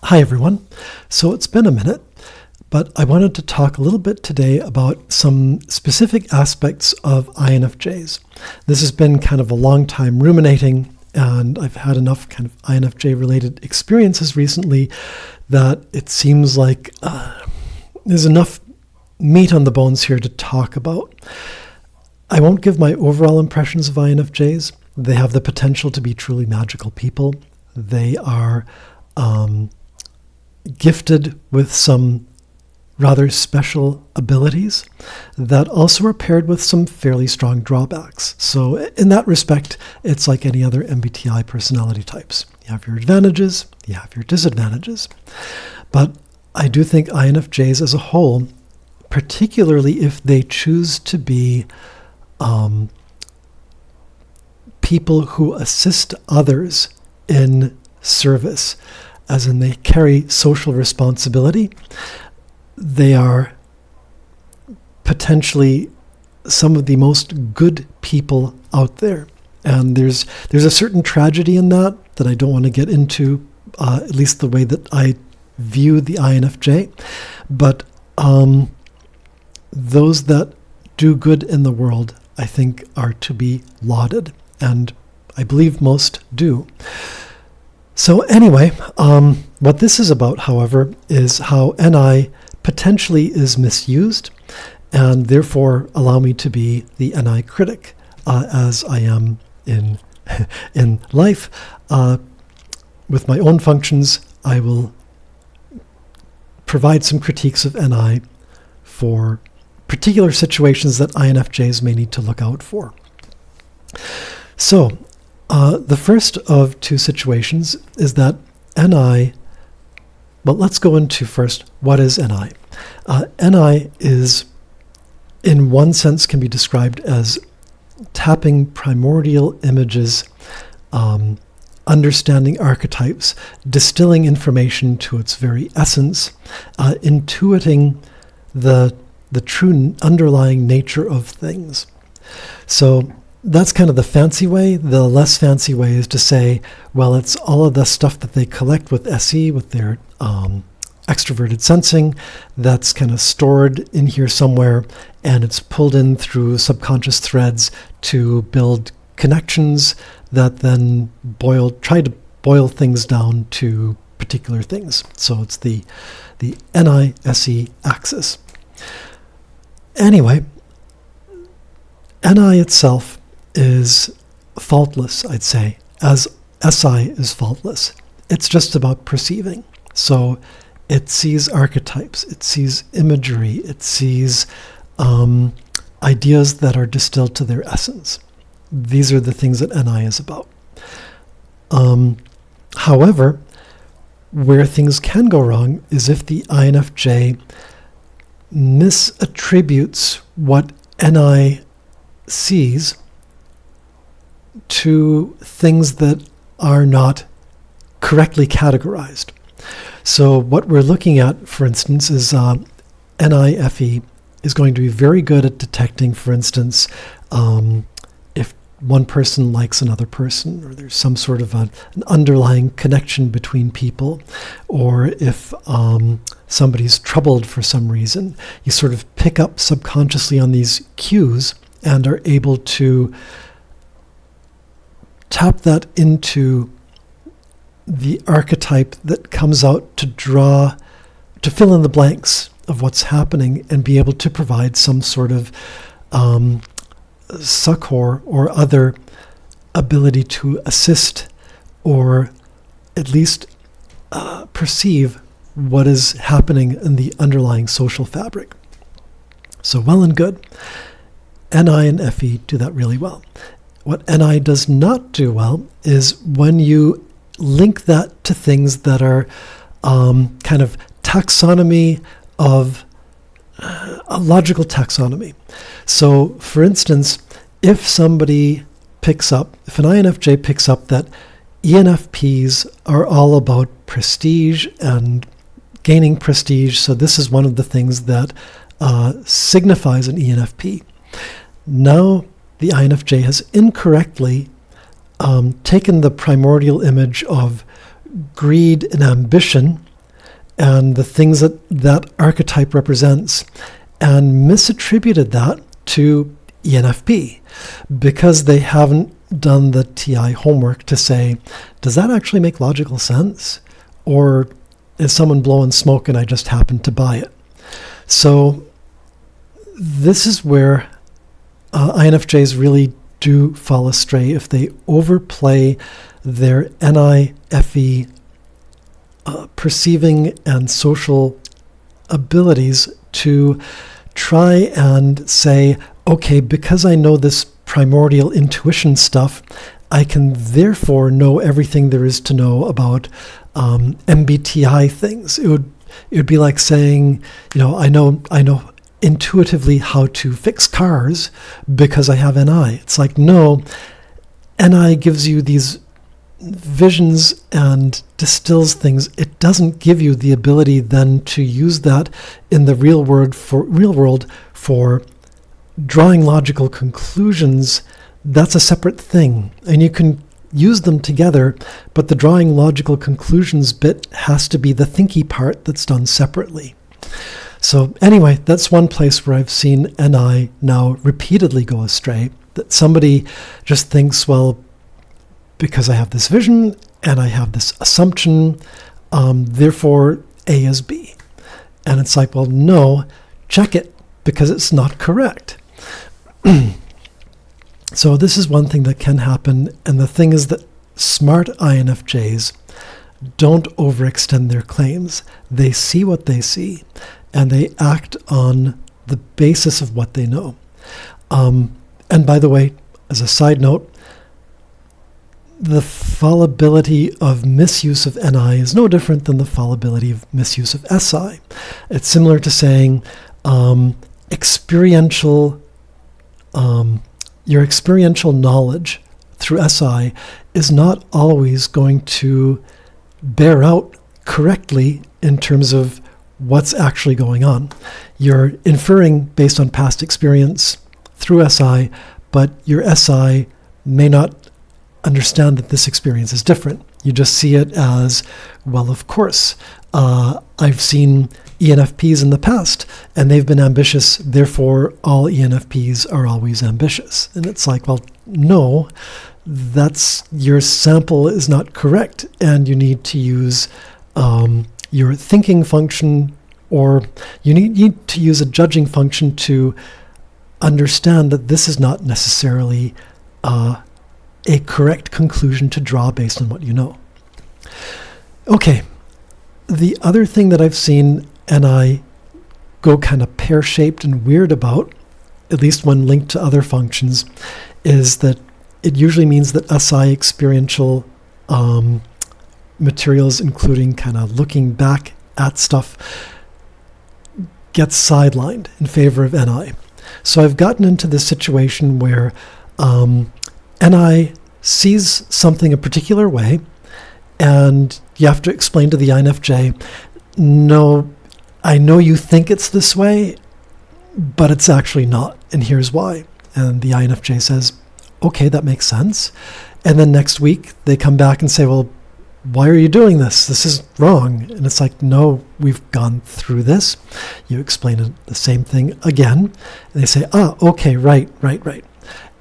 Hi everyone. So it's been a minute, but I wanted to talk a little bit today about some specific aspects of INFJs. This has been kind of a long time ruminating, and I've had enough kind of INFJ related experiences recently that it seems like there's enough meat on the bones here to talk about. I won't give my overall impressions of INFJs. They have the potential to be truly magical people. They are gifted with some rather special abilities that also are paired with some fairly strong drawbacks. So in that respect, it's like any other MBTI personality types. You have your advantages, you have your disadvantages. But I do think INFJs as a whole, particularly if they choose to be people who assist others in service, as in they carry social responsibility, they are potentially some of the most good people out there. And there's a certain tragedy in that I don't want to get into, at least the way that I view the INFJ. But those that do good in the world, I think, are to be lauded. And I believe most do. So anyway, what this is about, however, is how NI potentially is misused, and therefore allow me to be the NI critic, as I am in life. With my own functions, I will provide some critiques of NI for particular situations that INFJs may need to look out for. So, the first of two situations is that NI, well, let's go into first, what is NI? NI is, in one sense, can be described as tapping primordial images, understanding archetypes, distilling information to its very essence, intuiting the true underlying nature of things. So that's kind of the fancy way. The less fancy way is to say, well, it's all of the stuff that they collect with SE, with their extroverted sensing, that's kind of stored in here somewhere, and it's pulled in through subconscious threads to build connections that then try to boil things down to particular things. So it's the NI-SE axis. Anyway, NI itself is faultless, I'd say, as SI is faultless. It's just about perceiving. So it sees archetypes, it sees imagery, it sees ideas that are distilled to their essence. These are the things that NI is about. However, where things can go wrong is if the INFJ misattributes what NI sees to things that are not correctly categorized. So what we're looking at, for instance, is NIFE is going to be very good at detecting, for instance, if one person likes another person, or there's some sort of an underlying connection between people, or if somebody's troubled for some reason. You sort of pick up subconsciously on these cues and are able to tap that into the archetype that comes out to fill in the blanks of what's happening and be able to provide some sort of succor or other ability to assist or at least perceive what is happening in the underlying social fabric. So well and good. NI and FE do that really well. What NI does not do well is when you link that to things that are kind of taxonomy of a logical taxonomy. So, for instance, if an INFJ picks up that ENFPs are all about prestige and gaining prestige, so this is one of the things that signifies an ENFP. Now, the INFJ has incorrectly taken the primordial image of greed and ambition and the things that that archetype represents, and misattributed that to ENFP because they haven't done the TI homework to say, does that actually make logical sense? Or is someone blowing smoke and I just happened to buy it? So this is where INFJs really do fall astray if they overplay their NIFE perceiving and social abilities to try and say, okay, because I know this primordial intuition stuff, I can therefore know everything there is to know about MBTI things. It would be like saying, I know intuitively how to fix cars because I have NI. It's like, no, NI gives you these visions and distills things. It doesn't give you the ability then to use that in the real world for drawing logical conclusions. That's a separate thing, and you can use them together, but the drawing logical conclusions bit has to be the thinky part that's done separately. So anyway, that's one place where I've seen NI now repeatedly go astray, that somebody just thinks, well, because I have this vision and I have this assumption, therefore A is B. And it's like, well, no, check it, because it's not correct. So this is one thing that can happen, and the thing is that smart INFJs don't overextend their claims. They see what they see, and they act on the basis of what they know. And by the way, as a side note, the fallibility of misuse of NI is no different than the fallibility of misuse of SI. It's similar to saying your experiential knowledge through SI is not always going to bear out correctly in terms of what's actually going on. You're inferring based on past experience through SI, but your SI may not understand that this experience is different. You just see it as, well, of course, I've seen ENFPs in the past, and they've been ambitious, therefore all ENFPs are always ambitious. And it's like, well, no, your sample is not correct, and you need to use your thinking function, or you need to use a judging function to understand that this is not necessarily a correct conclusion to draw based on what you know. Okay, the other thing that I've seen and I go kind of pear-shaped and weird about, at least when linked to other functions, is that it usually means that SI experiential materials, including kind of looking back at stuff, gets sidelined in favor of NI. So I've gotten into this situation where NI sees something a particular way, and you have to explain to the INFJ, no, I know you think it's this way, but it's actually not, and here's why. And the INFJ says, okay, that makes sense. And then next week, they come back and say, well, why are you doing this? This is wrong. And it's like, no, we've gone through this. You explain it, the same thing again. And they say, okay, right.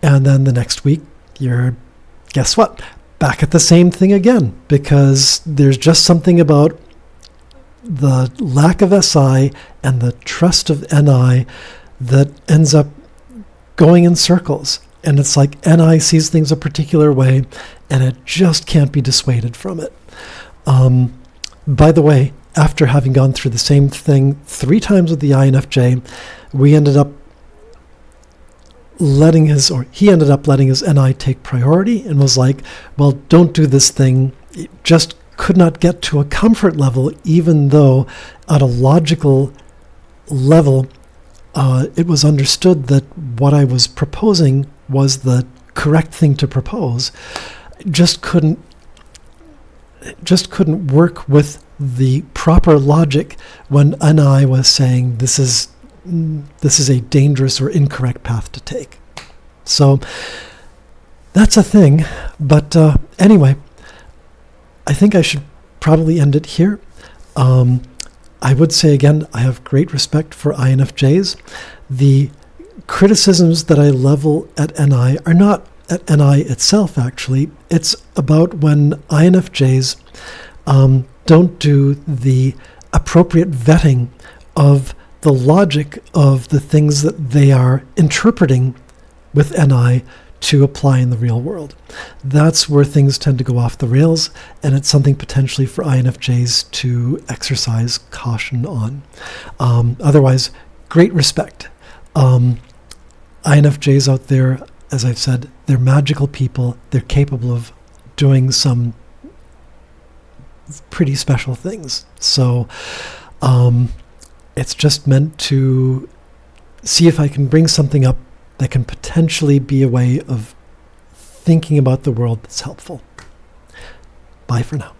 And then the next week, you're, guess what? Back at the same thing again, because there's just something about the lack of SI and the trust of NI that ends up going in circles. And it's like NI sees things a particular way, and it just can't be dissuaded from it. By the way, after having gone through the same thing 3 times with the INFJ, he ended up letting his NI take priority and was like, well, don't do this thing. It just could not get to a comfort level, even though at a logical level, it was understood that what I was proposing was the correct thing to propose. Just couldn't work with the proper logic when NI was saying this is a dangerous or incorrect path to take. So that's a thing. But anyway, I think I should probably end it here. I would say again, I have great respect for INFJs. The criticisms that I level at NI are not at NI itself, actually. It's about when INFJs don't do the appropriate vetting of the logic of the things that they are interpreting with NI to apply in the real world. That's where things tend to go off the rails, and it's something potentially for INFJs to exercise caution on. Otherwise, great respect. INFJs out there, as I've said, they're magical people. They're capable of doing some pretty special things. So it's just meant to see if I can bring something up that can potentially be a way of thinking about the world that's helpful. Bye for now.